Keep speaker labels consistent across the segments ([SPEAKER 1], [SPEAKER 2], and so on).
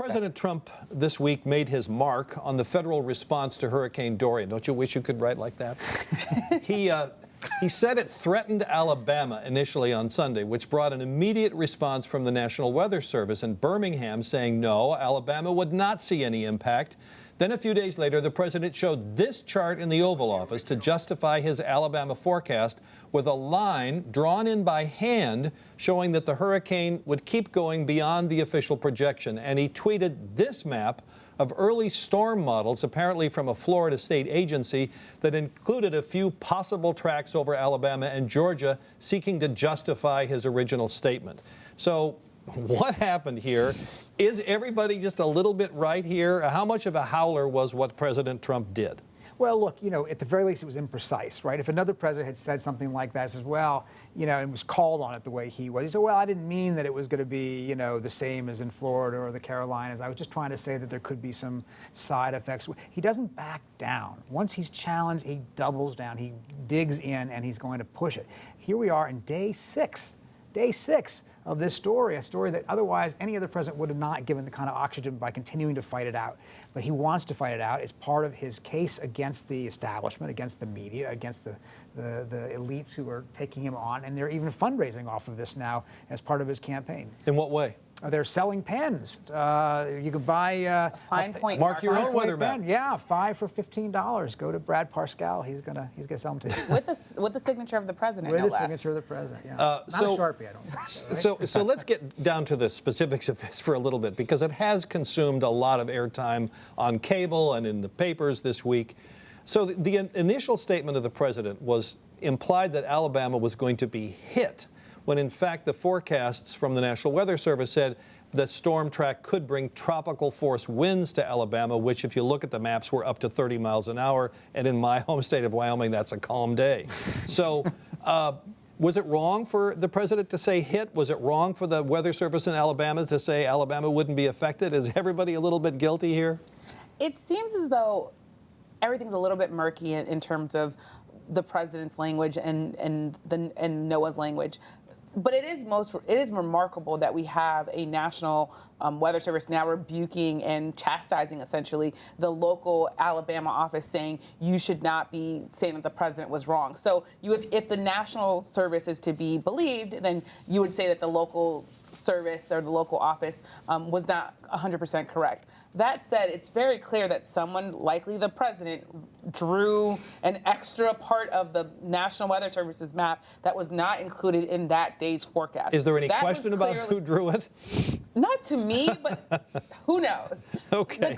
[SPEAKER 1] President Trump this week made his mark on the federal response to Hurricane Dorian. Don't you wish you could write like that? He said it threatened Alabama initially on Sunday, which brought an immediate response from the National Weather Service in Birmingham saying no, Alabama would not see any impact. Then a few days later, the president showed this chart in the Oval Office to justify his Alabama forecast with a line drawn in by hand showing that the hurricane would keep going beyond the official projection. And he tweeted this map of early storm models, apparently from a Florida state agency, that included a few possible tracks over Alabama and Georgia, seeking to justify his original statement. So what happened here? Is everybody just a little bit right here? How much of a howler was what President Trump did?
[SPEAKER 2] Well, look, at the very least, it was imprecise, right? If another president had said something like that, says, well, and was called on it the way he was, he said, well, I didn't mean that it was going to be, the same as in Florida or the Carolinas. I was just trying to say that there could be some side effects. He doesn't back down. Once he's challenged, he doubles down. He digs in, and he's going to push it. Here we are in day six of this story, a story that otherwise any other president would have not given the kind of oxygen by continuing to fight it out. But he wants to fight it out. It's part of his case against the establishment, against the media, against the elites who are taking him on. And they're even fundraising off of this now as part of his campaign.
[SPEAKER 1] In what way?
[SPEAKER 2] They're selling pens. You can buy
[SPEAKER 3] fine point
[SPEAKER 1] mark your own weather map.
[SPEAKER 2] Yeah, 5 for $15. Go to Brad Parscale. He's gonna sell them to you.
[SPEAKER 3] With the signature of the president.
[SPEAKER 2] With
[SPEAKER 3] no
[SPEAKER 2] the
[SPEAKER 3] less.
[SPEAKER 2] signature of the president. Yeah.
[SPEAKER 1] Not
[SPEAKER 2] a Sharpie, I don't think.
[SPEAKER 1] So let's get down to the specifics of this for a little bit, because it has consumed a lot of airtime on cable and in the papers this week. So the initial statement of the president was implied that Alabama was going to be hit, when in fact the forecasts from the National Weather Service said the storm track could bring tropical force winds to Alabama, which if you look at the maps were up to 30 miles an hour. And in my home state of Wyoming, that's a calm day. So was it wrong for the president to say hit? Was it wrong for the Weather Service in Alabama to say Alabama wouldn't be affected? Is everybody a little bit guilty here?
[SPEAKER 3] It seems as though everything's a little bit murky in terms of the president's language and NOAA's language. But it is remarkable that we have a national weather service now rebuking and chastising essentially the local Alabama office, saying you should not be saying that the president was wrong. So if the national service is to be believed, then you would say that the local service or the local office was not 100% correct. That said, it's very clear that someone, likely the president, drew an extra part of the National Weather Service's map that was not included in that day's forecast.
[SPEAKER 1] Is there any question about who drew it?
[SPEAKER 3] Not to me, but who knows?
[SPEAKER 1] Okay.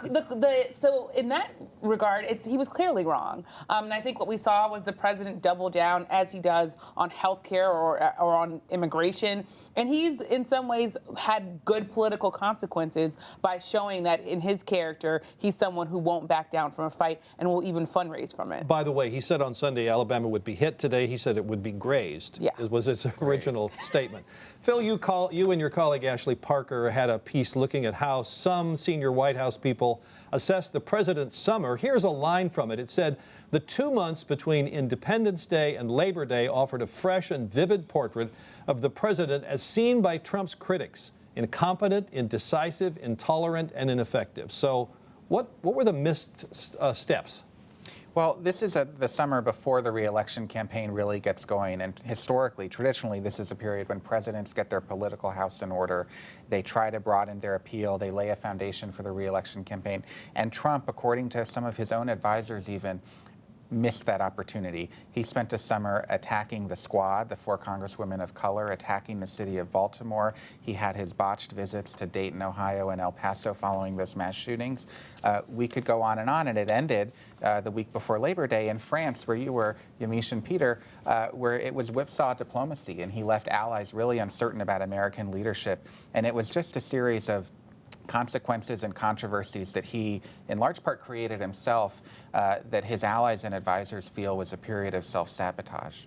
[SPEAKER 3] So in that regard, he was clearly wrong. And I think what we saw was the president double down, as he does, on healthcare or on immigration. And he's, in some ways, had good political consequences by showing that in his character, he's someone who won't back down from a fight and will even fundraise from it.
[SPEAKER 1] By the way, he said on Sunday Alabama would be hit. Today he said it would be grazed.
[SPEAKER 3] Yeah.
[SPEAKER 1] Was his original statement. Phil, you and your colleague Ashley Parker had a piece looking at how some senior White House people assessed the president's summer. Here's a line from it. It said, the 2 months between Independence Day and Labor Day offered a fresh and vivid portrait of the president as seen by Trump's critics: incompetent, indecisive, intolerant, and ineffective. So what were the missed steps?
[SPEAKER 4] Well, this is the summer before the re-election campaign really gets going. And historically, traditionally, this is a period when presidents get their political house in order. They try to broaden their appeal. They lay a foundation for the re-election campaign. And Trump, according to some of his own advisors even, missed that opportunity. He spent a summer attacking the Squad, the 4 congresswomen of color, attacking the city of Baltimore. He had his botched visits to Dayton, Ohio, and El Paso following those mass shootings. We could go on, and it ended the week before Labor Day in France, where you were, Yamiche and Peter, where it was whipsaw diplomacy, and he left allies really uncertain about American leadership. And it was just a series of consequences and controversies that he, in large part, created himself, that his allies and advisors feel was a period of self-sabotage.